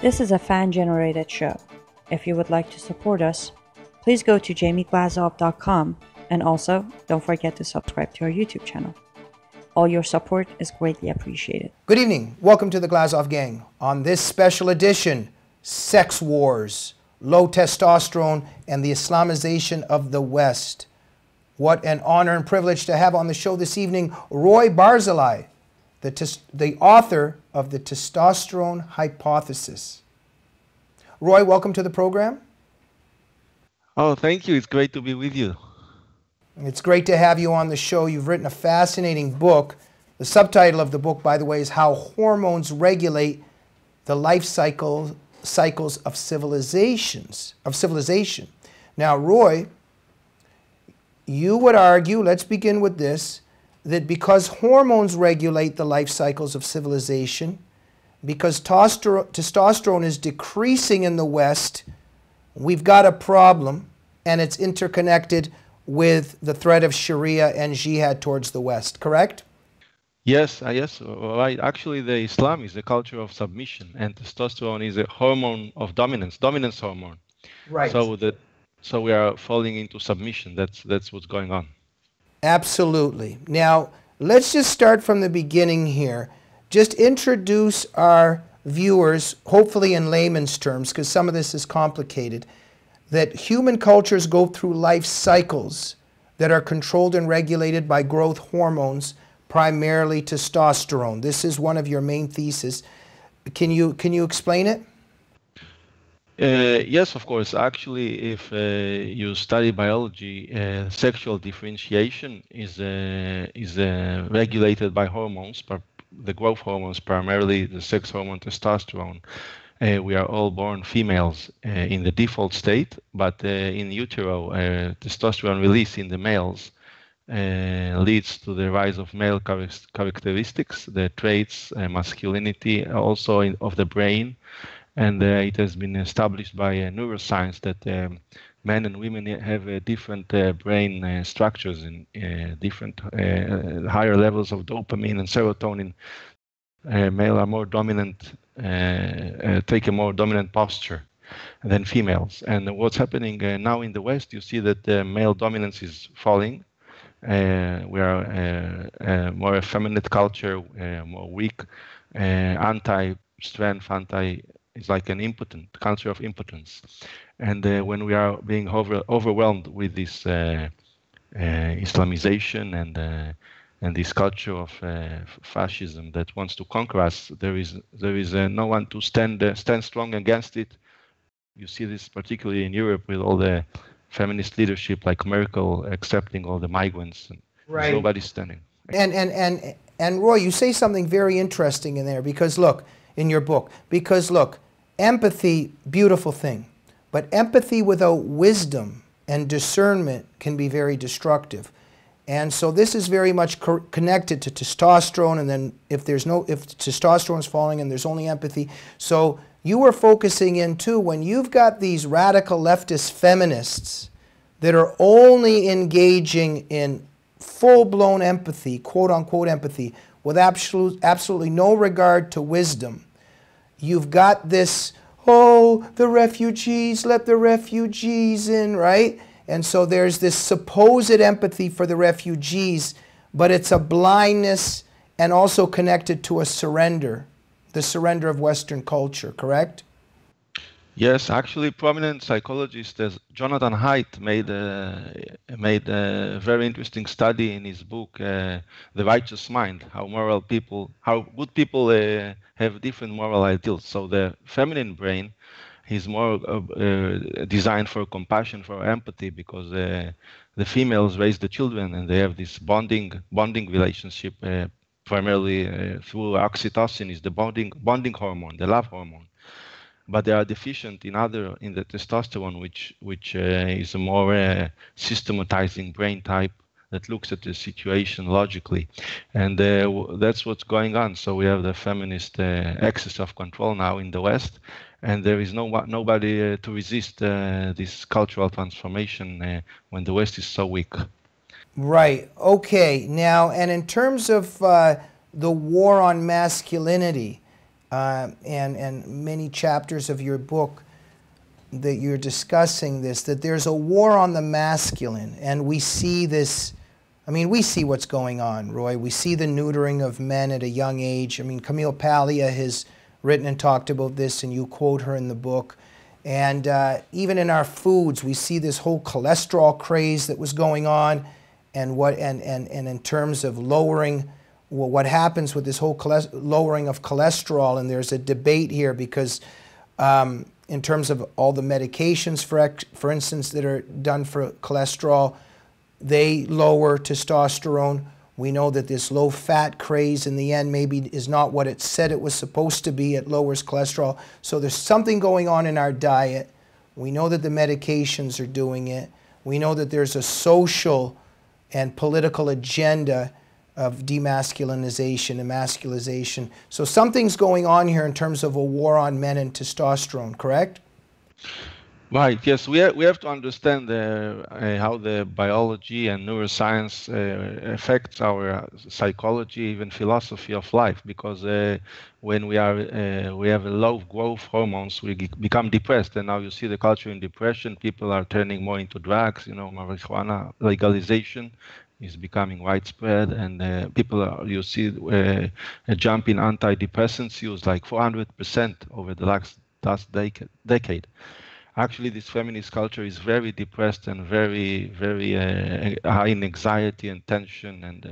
This is a fan-generated show. If you would like to support us, please go to jamieglazov.com and also don't forget to subscribe to our YouTube channel. All your support is greatly appreciated. Good evening. Welcome to the Glazov Gang. On this special edition, sex wars, low testosterone, and the Islamization of the West. What an honor and privilege to have on the show this evening Roy Barzilai, the author of the Testosterone Hypothesis. Roy, welcome to the program. Oh, thank you. It's great to be with you. It's great to have you on the show. You've written a fascinating book. The subtitle of the book, by the way, is How Hormones Regulate the Life Cycles of Civilization. Now, Roy, you would argue, let's begin with this, that because hormones regulate the life cycles of civilization, because testosterone is decreasing in the West, we've got a problem, and it's interconnected with the threat of Sharia and jihad towards the West, correct? Yes, right. Actually, the Islam is a culture of submission, and testosterone is a hormone of dominance hormone. Right. So we are falling into submission. That's what's going on. Absolutely. Now, let's just start from the beginning here. Just introduce our viewers, hopefully in layman's terms, because some of this is complicated, that human cultures go through life cycles that are controlled and regulated by growth hormones, primarily testosterone. This is one of your main theses. Can you explain it? Yes, of course. Actually, if you study biology, sexual differentiation is regulated by hormones, the growth hormones, primarily the sex hormone testosterone. We are all born females in the default state, but in utero, testosterone release in the males leads to the rise of male characteristics, the traits, masculinity, also of the brain. And it has been established by neuroscience that men and women have different brain structures and different higher levels of dopamine and serotonin. Male are more dominant, take a more dominant posture than females. And what's happening now in the West, you see that male dominance is falling. We are a more effeminate culture, more weak, anti-strength, it's like an impotent culture of impotence. And when we are being overwhelmed with this Islamization and this culture of fascism that wants to conquer us, there is no one to stand strong against it. You see this particularly in Europe with all the feminist leadership, like Merkel accepting all the migrants, and right. Nobody's standing. And Roy, you say something very interesting in there, because look, in your book, because look, empathy, beautiful thing, but empathy without wisdom and discernment can be very destructive. And so this is very much connected to testosterone, and then if testosterone is falling and there's only empathy. So you were focusing in too, when you've got these radical leftist feminists that are only engaging in full-blown empathy, quote-unquote empathy, with absolutely no regard to wisdom. You've got this, oh, the refugees, let the refugees in, right? And so there's this supposed empathy for the refugees, but it's a blindness and also connected to a surrender, the surrender of Western culture, correct? Yes, actually, prominent psychologist Jonathan Haidt made a very interesting study in his book, The Righteous Mind, how good people have different moral ideals. So the feminine brain is more designed for compassion, for empathy, because the females raise the children and they have this bonding relationship, primarily through oxytocin, is the bonding hormone, the love hormone. But they are deficient in the testosterone, which is a more systematizing brain type that looks at the situation logically, and that's what's going on. So we have the feminist excess of control now in the West, and there is nobody to resist this cultural transformation when the West is so weak. Right. Okay. Now, and in terms of the war on masculinity, and many chapters of your book that you're discussing this, that there's a war on the masculine, and we see this. I mean, we see what's going on, Roy. We see the neutering of men at a young age. I mean, Camille Paglia has written and talked about this, and you quote her in the book. And even in our foods, we see this whole cholesterol craze that was going on, and in terms of lowering, well, what happens with this whole lowering of cholesterol. And there's a debate here because in terms of all the medications, for instance, that are done for cholesterol, they lower testosterone. We know that this low-fat craze in the end maybe is not what it said it was supposed to be. It lowers cholesterol. So there's something going on in our diet. We know that the medications are doing it. We know that there's a social and political agenda of demasculinization and masculization. So something's going on here in terms of a war on men and testosterone, correct? Right. Yes, we have to understand how the biology and neuroscience affects our psychology, even philosophy of life. Because when we have a low growth hormones, we become depressed, and now you see the culture in depression. People are turning more into drugs. You know, marijuana legalization is becoming widespread, and people are, you see a jump in antidepressants use like 400% over the last decade. Actually, this feminist culture is very depressed and very high in anxiety and tension, and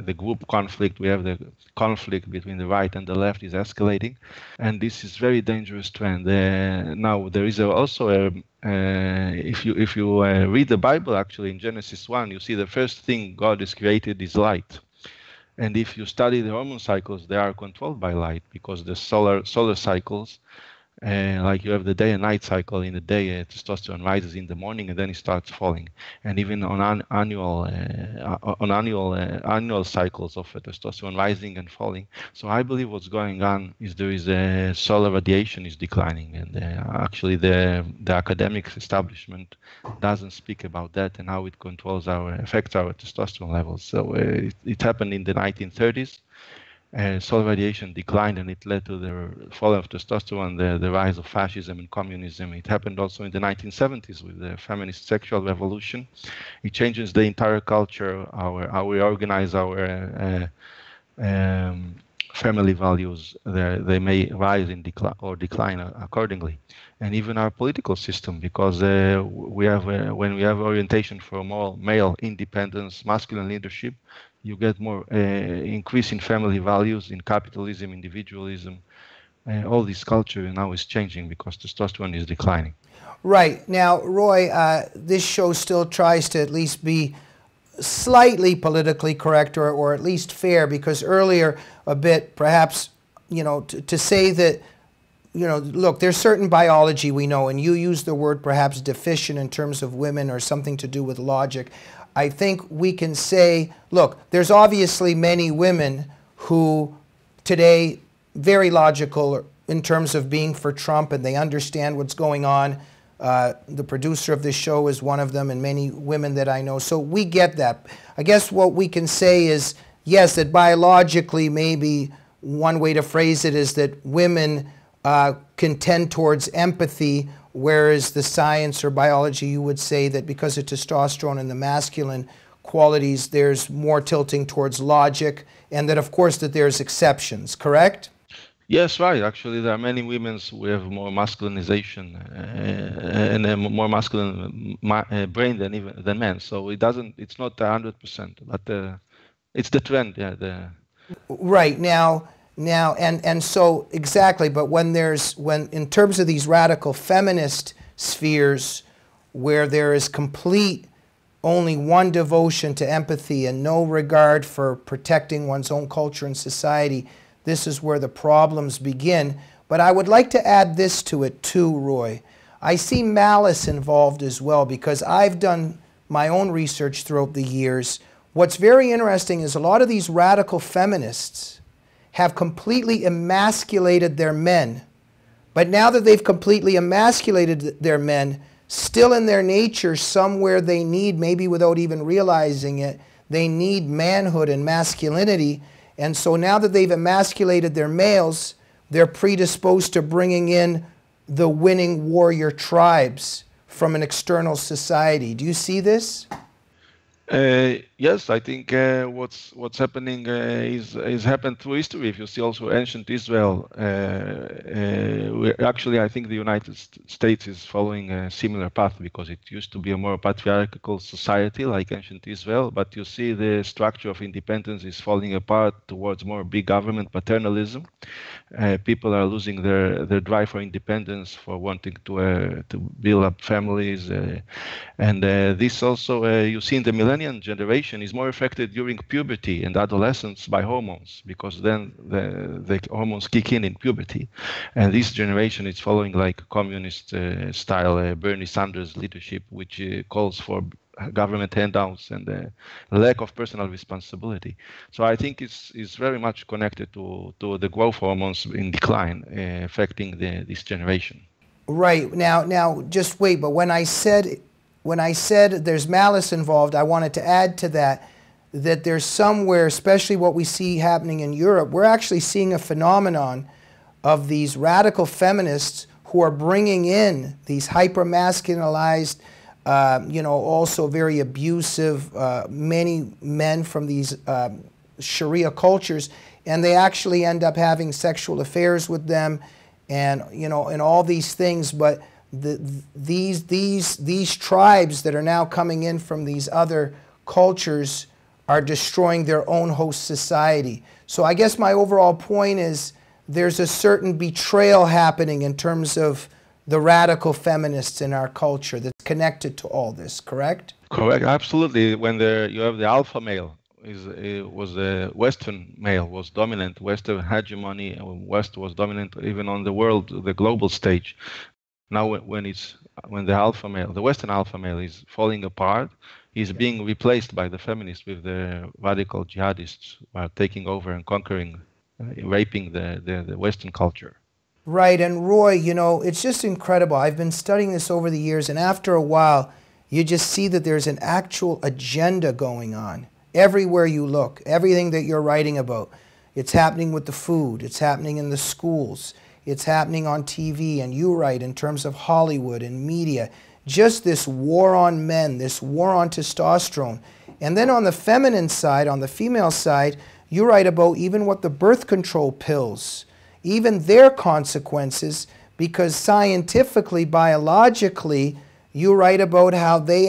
the group conflict, we have the conflict between the right and the left is escalating, and this is very dangerous trend. Now there is also if you read the Bible, actually in Genesis 1, you see the first thing God has created is light. And if you study the hormone cycles, they are controlled by light, because the solar cycles, like you have the day and night cycle. In the day, testosterone rises in the morning and then it starts falling. And even on annual cycles of testosterone rising and falling. So I believe what's going on is there is a solar radiation is declining, and actually the academic establishment doesn't speak about that and how it affects our testosterone levels. So it happened in the 1930s. Solar radiation declined, and it led to the fall of testosterone, the rise of fascism and communism. It happened also in the 1970s with the feminist sexual revolution. It changes the entire culture, how we organize our family values. They may rise in decline accordingly, and even our political system, because we have when we have orientation for more male independence, masculine leadership, you get more increase in family values, in capitalism, individualism. All this culture now is changing because testosterone is declining. Right. Now, Roy, this show still tries to at least be slightly politically correct, or at least fair, because earlier a bit, perhaps, you know, to say that, you know, look, there's certain biology we know, and you use the word perhaps deficient in terms of women or something to do with logic. I think we can say, look, there's obviously many women who today, very logical in terms of being for Trump, and they understand what's going on. The producer of this show is one of them, and many women that I know. So we get that. I guess what we can say is, yes, that biologically, maybe one way to phrase it is that women can tend towards empathy, whereas the science or biology, you would say that because of testosterone and the masculine qualities, there's more tilting towards logic, and that, of course, that there's exceptions, correct? Yes, right. Actually, there are many women who have more masculinization and a more masculine brain than men. So it's not 100%, but it's the trend. Yeah. Right. Now, and so exactly. But when in terms of these radical feminist spheres, where there is complete only one devotion to empathy and no regard for protecting one's own culture and society, this is where the problems begin. But I would like to add this to it too, Roy. I see malice involved as well, because I've done my own research throughout the years. What's very interesting is a lot of these radical feminists have completely emasculated their men. But now that they've completely emasculated their men, still in their nature, somewhere they need, maybe without even realizing it, they need manhood and masculinity. And so now that they've emasculated their males, they're predisposed to bringing in the winning warrior tribes from an external society. Do you see this? Yes, I think what's happening is happened through history. If you see also ancient Israel, actually I think the United States is following a similar path because it used to be a more patriarchal society like ancient Israel, but you see the structure of independence is falling apart towards more big government paternalism. People are losing their drive for independence, for wanting to build up families, and this also you see in the millennial generation is more affected during puberty and adolescence by hormones, because then the hormones kick in puberty, and this generation is following like communist style Bernie Sanders leadership, which calls for government handouts and lack of personal responsibility. So I think it's very much connected to the growth hormones in decline affecting this generation. Right. Now just wait, but when I said there's malice involved, I wanted to add to that there's somewhere, especially what we see happening in Europe, we're actually seeing a phenomenon of these radical feminists who are bringing in these hyper-masculinized, also very abusive, many men from these Sharia cultures, and they actually end up having sexual affairs with them, and and all these things. But these tribes that are now coming in from these other cultures are destroying their own host society. So I guess my overall point is there's a certain betrayal happening in terms of the radical feminists in our culture that's connected to all this, correct? Correct, absolutely. When you have the alpha male, was the Western male was dominant, Western hegemony, West was dominant even on the world, the global stage. Now when the alpha male, the Western alpha male is falling apart, he's being replaced by the feminists with the radical jihadists who are taking over and conquering, raping the Western culture. Right, and Roy, it's just incredible. I've been studying this over the years, and after a while, you just see that there's an actual agenda going on. Everywhere you look, everything that you're writing about, it's happening with the food, it's happening in the schools, it's happening on TV, and you write in terms of Hollywood and media, just this war on men, this war on testosterone. And then on the feminine side, on the female side, you write about even what the birth control pills, even their consequences, because scientifically, biologically, you write about how they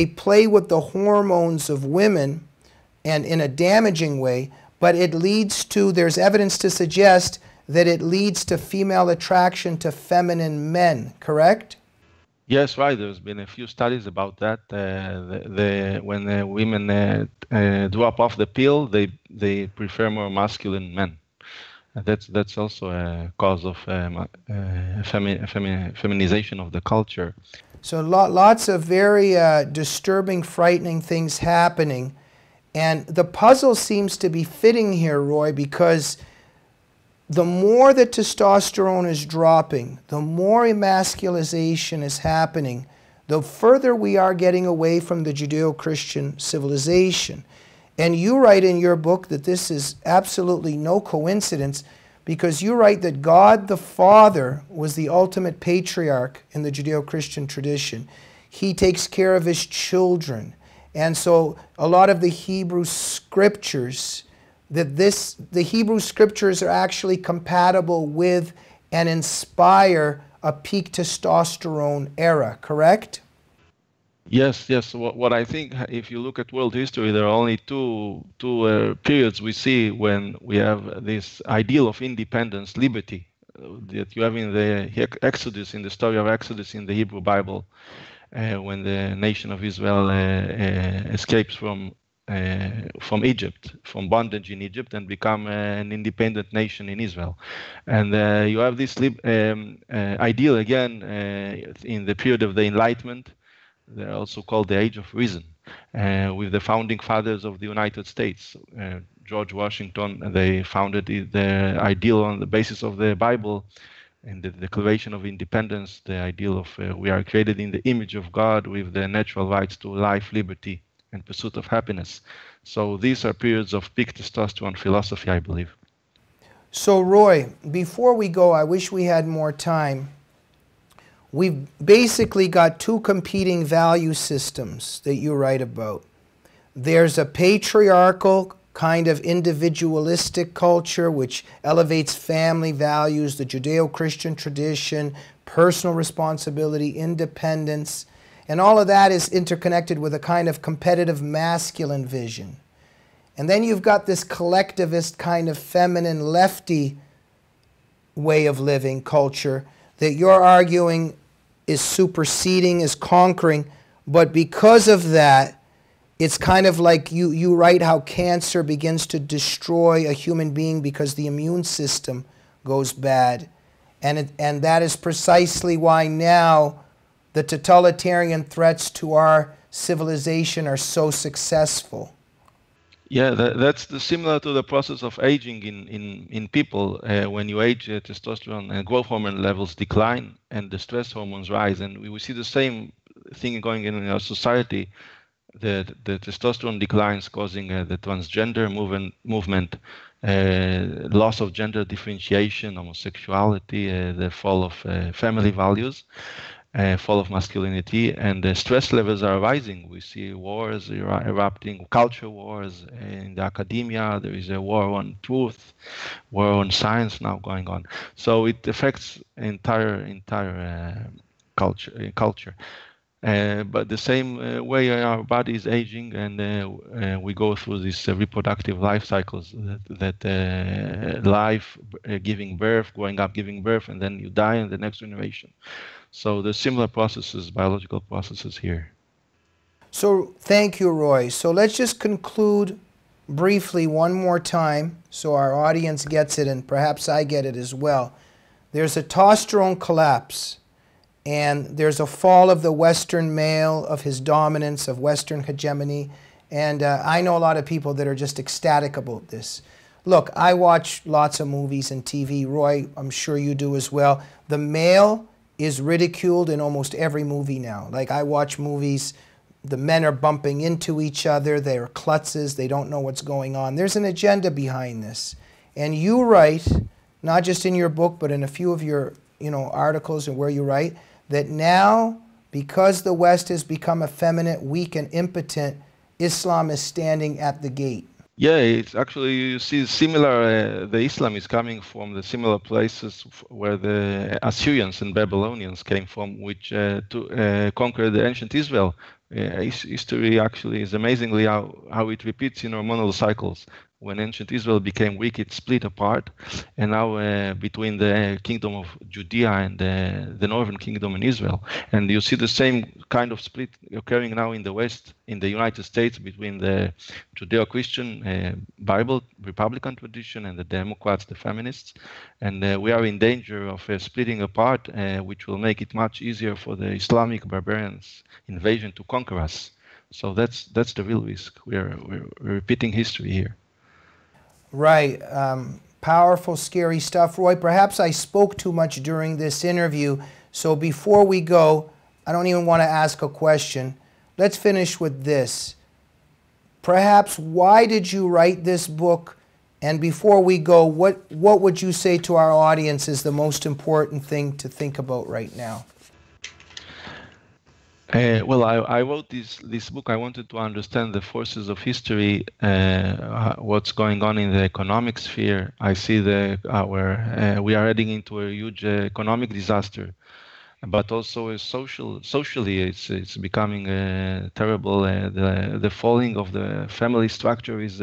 play with the hormones of women and in a damaging way, but it leads to, there's evidence to suggest that it leads to female attraction to feminine men, correct? Yes, right. There's been a few studies about that. When women drop off the pill, they prefer more masculine men. That's also a cause of feminization of the culture. So lots of very disturbing, frightening things happening. And the puzzle seems to be fitting here, Roy, because the more that testosterone is dropping, the more emasculization is happening, the further we are getting away from the Judeo-Christian civilization. And you write in your book that this is absolutely no coincidence, because you write that God the Father was the ultimate patriarch in the Judeo-Christian tradition. He takes care of his children. And so a lot of the Hebrew scriptures, the Hebrew scriptures are actually compatible with and inspire a peak testosterone era, correct? Yes. What I think, if you look at world history, there are only two periods we see when we have this ideal of independence, liberty, that you have in the Exodus, in the story of Exodus in the Hebrew Bible, when the nation of Israel escapes from Egypt, from bondage in Egypt, and become an independent nation in Israel. And you have this ideal again in the period of the Enlightenment. They're also called the Age of Reason, with the founding fathers of the United States. George Washington, they founded the ideal on the basis of the Bible and the Declaration of Independence, the ideal of we are created in the image of God with the natural rights to life, liberty, and pursuit of happiness. So these are periods of peak testosterone philosophy, I believe. So Roy, before we go, I wish we had more time. We've basically got two competing value systems that you write about. There's a patriarchal kind of individualistic culture which elevates family values, the Judeo-Christian tradition, personal responsibility, independence, and all of that is interconnected with a kind of competitive masculine vision. And then you've got this collectivist kind of feminine lefty way of living culture that you're arguing is superseding, is conquering, but because of that, it's kind of like you write how cancer begins to destroy a human being because the immune system goes bad. And that is precisely why now the totalitarian threats to our civilization are so successful. Yeah, that's similar to the process of aging in people. When you age, testosterone and growth hormone levels decline and the stress hormones rise. And we see the same thing going in our society. The testosterone declines, causing the transgender movement, loss of gender differentiation, homosexuality, the fall of family values, fall of masculinity, and the stress levels are rising. We see wars erupting, culture wars in the academia. There is a war on truth, war on science now going on. So it affects entire culture. But the same way our body is aging, and we go through these reproductive life cycles, life, giving birth, growing up, giving birth, and then you die in the next generation. So there's similar processes, biological processes here. So thank you, Roy. So let's just conclude briefly one more time so our audience gets it and perhaps I get it as well. There's a testosterone collapse. And there's a fall of the Western male, of his dominance, of Western hegemony. And I know a lot of people that are just ecstatic about this. Look, I watch lots of movies and TV. Roy, I'm sure you do as well. The male is ridiculed in almost every movie now. Like, I watch movies, the men are bumping into each other, they're klutzes, they don't know what's going on. There's an agenda behind this. And you write, not just in your book, but in a few of your articles and where you write, that now, because the West has become effeminate, weak, and impotent, Islam is standing at the gate. Yeah, it's actually, you see similar, the Islam is coming from the similar places where the Assyrians and Babylonians came from, which to conquer the ancient Israel. History actually is amazingly how it repeats in hormonal cycles. When ancient Israel became weak, it split apart, and now between the kingdom of Judea and the northern kingdom in Israel, and you see the same kind of split occurring now in the West, in the United States, between the Judeo-Christian Bible Republican tradition and the Democrats, the feminists, and we are in danger of splitting apart, which will make it much easier for the Islamic barbarians' invasion to conquer us. So that's the real risk. We're repeating history here. Right. Powerful, scary stuff. Roy, perhaps I spoke too much during this interview, so before we go, I don't even want to ask a question. Let's finish with this. Perhaps, why did you write this book? And before we go, what would you say to our audience is the most important thing to think about right now? Well, I wrote this book. I wanted to understand the forces of history, what's going on in the economic sphere. I see we are heading into a huge economic disaster, but also socially, it's becoming terrible. The falling of the family structure is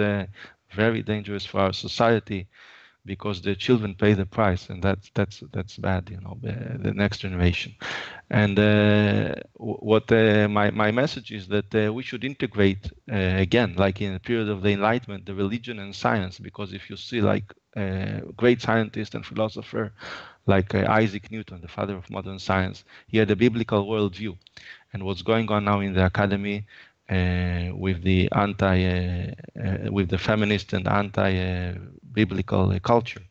very dangerous for our society, because the children pay the price, and that's bad, the next generation. And what my message is that we should integrate again, like in the period of the Enlightenment, the religion and science, because if you see like great scientist and philosopher like Isaac Newton, the father of modern science, he had a biblical worldview, and what's going on now in the academy with the with the feminist and anti-biblical culture.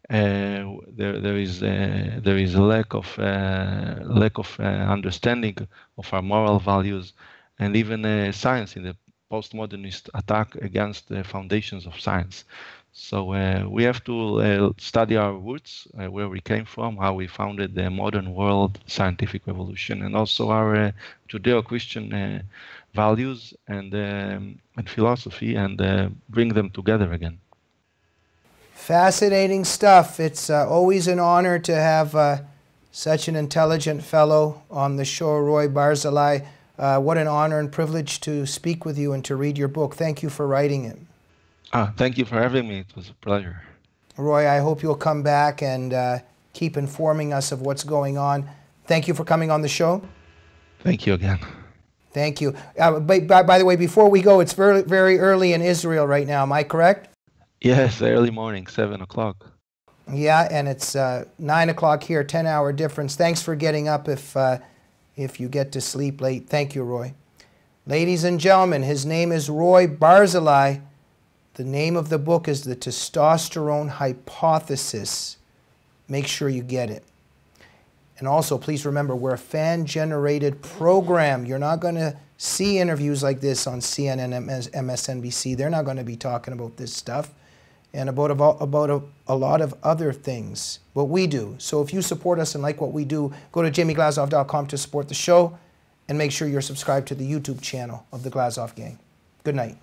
There is a lack of understanding of our moral values, and even science in the postmodernist attack against the foundations of science. So we have to study our roots, where we came from, how we founded the modern world, scientific revolution, and also our Judeo-Christian values and philosophy, and bring them together again. Fascinating stuff. It's always an honor to have such an intelligent fellow on the show, Roy Barzilai. What an honor and privilege to speak with you and to read your book. Thank you for writing it. Thank you for having me. It was a pleasure. Roy, I hope you'll come back and keep informing us of what's going on. Thank you for coming on the show. Thank you again. Thank you. By the way, before we go, it's very, very early in Israel right now. Am I correct? Yes, early morning, 7 o'clock. Yeah, and it's 9 o'clock here, 10-hour difference. Thanks for getting up if you get to sleep late. Thank you, Roy. Ladies and gentlemen, his name is Roy Barzilai. The name of the book is The Testosterone Hypothesis. Make sure you get it. And also, please remember, we're a fan-generated program. You're not going to see interviews like this on CNN, MSNBC. They're not going to be talking about this stuff and about a lot of other things, what we do. So if you support us and like what we do, go to jamieglazov.com to support the show, and make sure you're subscribed to the YouTube channel of the Glazov Gang. Good night.